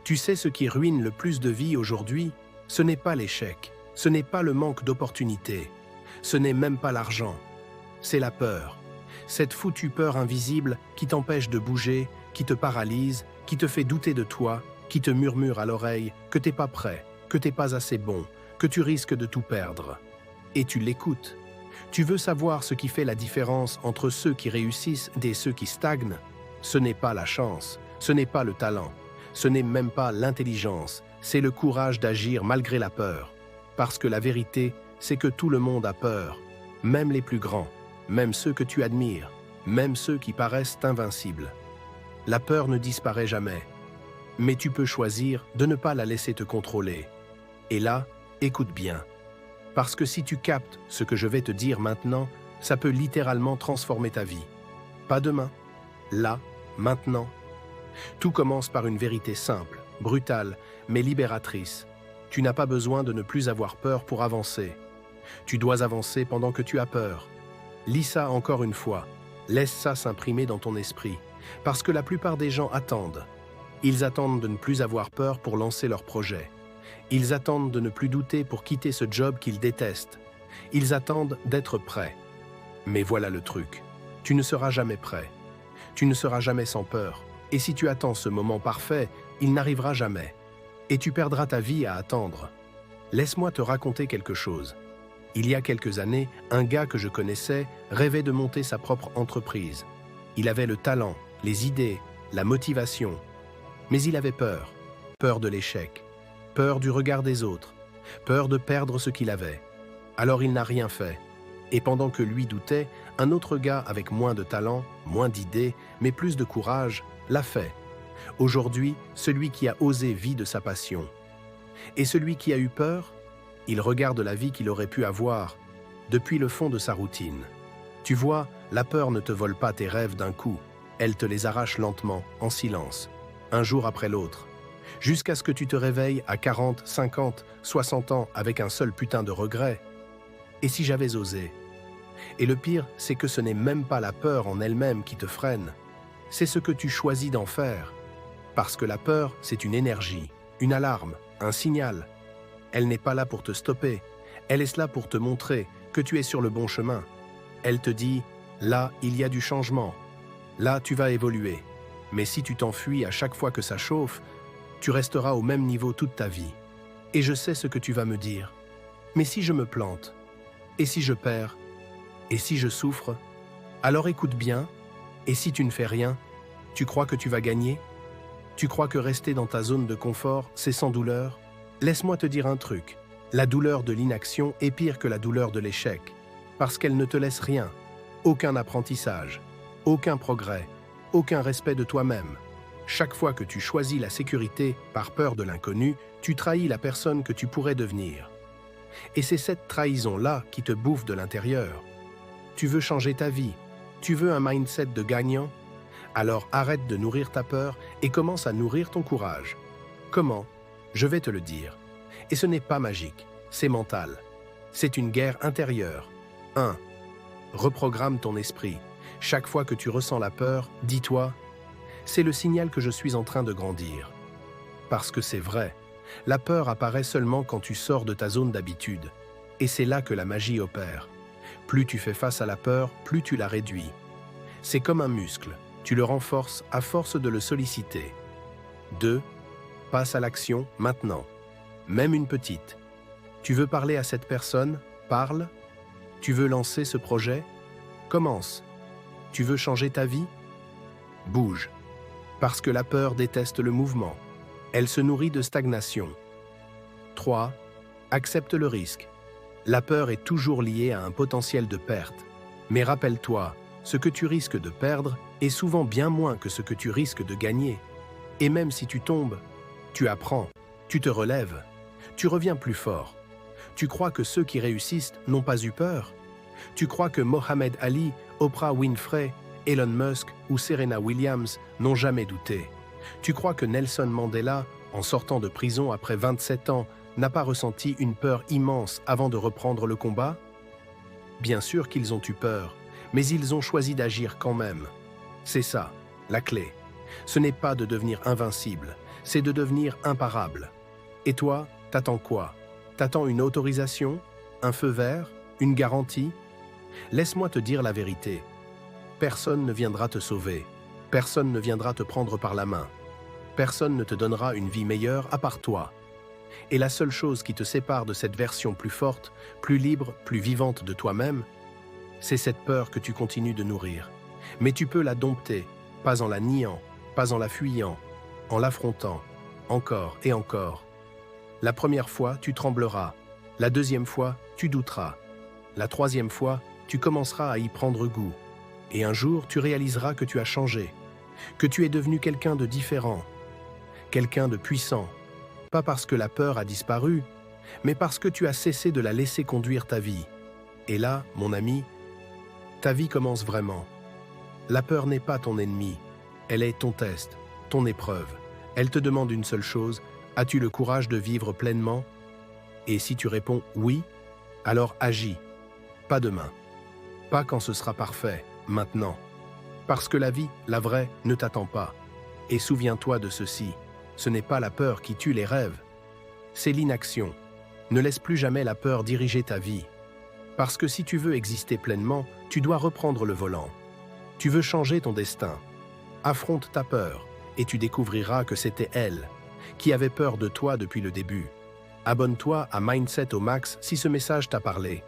Tu sais ce qui ruine le plus de vies aujourd'hui? Ce n'est pas l'échec, ce n'est pas le manque d'opportunités, ce n'est même pas l'argent, c'est la peur. Cette foutue peur invisible qui t'empêche de bouger, qui te paralyse, qui te fait douter de toi, qui te murmure à l'oreille que t'es pas prêt, que t'es pas assez bon, que tu risques de tout perdre. Et tu l'écoutes. Tu veux savoir ce qui fait la différence entre ceux qui réussissent et ceux qui stagnent? Ce n'est pas la chance, ce n'est pas le talent, ce n'est même pas l'intelligence, c'est le courage d'agir malgré la peur. Parce que la vérité, c'est que tout le monde a peur, même les plus grands, même ceux que tu admires, même ceux qui paraissent invincibles. La peur ne disparaît jamais, mais tu peux choisir de ne pas la laisser te contrôler. Et là, écoute bien. Parce que si tu captes ce que je vais te dire maintenant, ça peut littéralement transformer ta vie. Pas demain, là, maintenant. Tout commence par une vérité simple, brutale, mais libératrice. Tu n'as pas besoin de ne plus avoir peur pour avancer. Tu dois avancer pendant que tu as peur. Lis ça encore une fois. Laisse ça s'imprimer dans ton esprit. Parce que la plupart des gens attendent. Ils attendent de ne plus avoir peur pour lancer leur projet. Ils attendent de ne plus douter pour quitter ce job qu'ils détestent. Ils attendent d'être prêts. Mais voilà le truc. Tu ne seras jamais prêt. Tu ne seras jamais sans peur. Et si tu attends ce moment parfait, il n'arrivera jamais. Et tu perdras ta vie à attendre. Laisse-moi te raconter quelque chose. Il y a quelques années, un gars que je connaissais rêvait de monter sa propre entreprise. Il avait le talent, les idées, la motivation. Mais il avait peur. Peur de l'échec. Peur du regard des autres. Peur de perdre ce qu'il avait. Alors il n'a rien fait. Et pendant que lui doutait, un autre gars avec moins de talent, moins d'idées, mais plus de courage, l'a fait. Aujourd'hui, celui qui a osé vit de sa passion. Et celui qui a eu peur, il regarde la vie qu'il aurait pu avoir depuis le fond de sa routine. Tu vois, la peur ne te vole pas tes rêves d'un coup. Elle te les arrache lentement, en silence, un jour après l'autre, jusqu'à ce que tu te réveilles à 40, 50, 60 ans avec un seul putain de regret. Et si j'avais osé? Et le pire, c'est que ce n'est même pas la peur en elle-même qui te freine. C'est ce que tu choisis d'en faire. Parce que la peur, c'est une énergie, une alarme, un signal. Elle n'est pas là pour te stopper. Elle est là pour te montrer que tu es sur le bon chemin. Elle te dit, là, il y a du changement. Là, tu vas évoluer. Mais si tu t'enfuis à chaque fois que ça chauffe, tu resteras au même niveau toute ta vie. Et je sais ce que tu vas me dire. Mais si je me plante? Et si je perds? Et si je souffre? Alors écoute bien. Et si tu ne fais rien, tu crois que tu vas gagner? Tu crois que rester dans ta zone de confort, c'est sans douleur? Laisse-moi te dire un truc. La douleur de l'inaction est pire que la douleur de l'échec. Parce qu'elle ne te laisse rien. Aucun apprentissage. Aucun progrès. Aucun respect de toi-même. Chaque fois que tu choisis la sécurité par peur de l'inconnu, tu trahis la personne que tu pourrais devenir. Et c'est cette trahison-là qui te bouffe de l'intérieur. Tu veux changer ta vie. Tu veux un mindset de gagnant? Alors arrête de nourrir ta peur et commence à nourrir ton courage. Comment? Je vais te le dire. Et ce n'est pas magique, c'est mental. C'est une guerre intérieure. 1. Reprogramme ton esprit. Chaque fois que tu ressens la peur, dis-toi, c'est le signal que je suis en train de grandir. Parce que c'est vrai, la peur apparaît seulement quand tu sors de ta zone d'habitude. Et c'est là que la magie opère. Plus tu fais face à la peur, plus tu la réduis. C'est comme un muscle, tu le renforces à force de le solliciter. 2. Passe à l'action maintenant, même une petite. Tu veux parler à cette personne? Parle. Tu veux lancer ce projet? Commence. Tu veux changer ta vie? Bouge. Parce que la peur déteste le mouvement. Elle se nourrit de stagnation. 3. Accepte le risque. La peur est toujours liée à un potentiel de perte. Mais rappelle-toi, ce que tu risques de perdre est souvent bien moins que ce que tu risques de gagner. Et même si tu tombes, tu apprends, tu te relèves, tu reviens plus fort. Tu crois que ceux qui réussissent n'ont pas eu peur? Tu crois que Mohamed Ali, Oprah Winfrey, Elon Musk ou Serena Williams n'ont jamais douté? Tu crois que Nelson Mandela, en sortant de prison après 27 ans, n'a pas ressenti une peur immense avant de reprendre le combat? Bien sûr qu'ils ont eu peur, mais ils ont choisi d'agir quand même. C'est ça, la clé. Ce n'est pas de devenir invincible, c'est de devenir imparable. Et toi, t'attends quoi? T'attends une autorisation? Un feu vert? Une garantie? Laisse-moi te dire la vérité. Personne ne viendra te sauver. Personne ne viendra te prendre par la main. Personne ne te donnera une vie meilleure à part toi. Et la seule chose qui te sépare de cette version plus forte, plus libre, plus vivante de toi-même, c'est cette peur que tu continues de nourrir. Mais tu peux la dompter, pas en la niant, pas en la fuyant, en l'affrontant, encore et encore. La première fois, tu trembleras. La deuxième fois, tu douteras. La troisième fois, tu commenceras à y prendre goût. Et un jour, tu réaliseras que tu as changé, que tu es devenu quelqu'un de différent, quelqu'un de puissant, pas parce que la peur a disparu, mais parce que tu as cessé de la laisser conduire ta vie. Et là, mon ami, ta vie commence vraiment. La peur n'est pas ton ennemi, elle est ton test, ton épreuve. Elle te demande une seule chose, as-tu le courage de vivre pleinement? Et si tu réponds oui, alors agis, pas demain, pas quand ce sera parfait, maintenant. Parce que la vie, la vraie, ne t'attend pas. Et souviens-toi de ceci, ce n'est pas la peur qui tue les rêves, c'est l'inaction. Ne laisse plus jamais la peur diriger ta vie. Parce que si tu veux exister pleinement, tu dois reprendre le volant. Tu veux changer ton destin. Affronte ta peur, et tu découvriras que c'était elle, qui avait peur de toi depuis le début. Abonne-toi à Mindset au Max si ce message t'a parlé.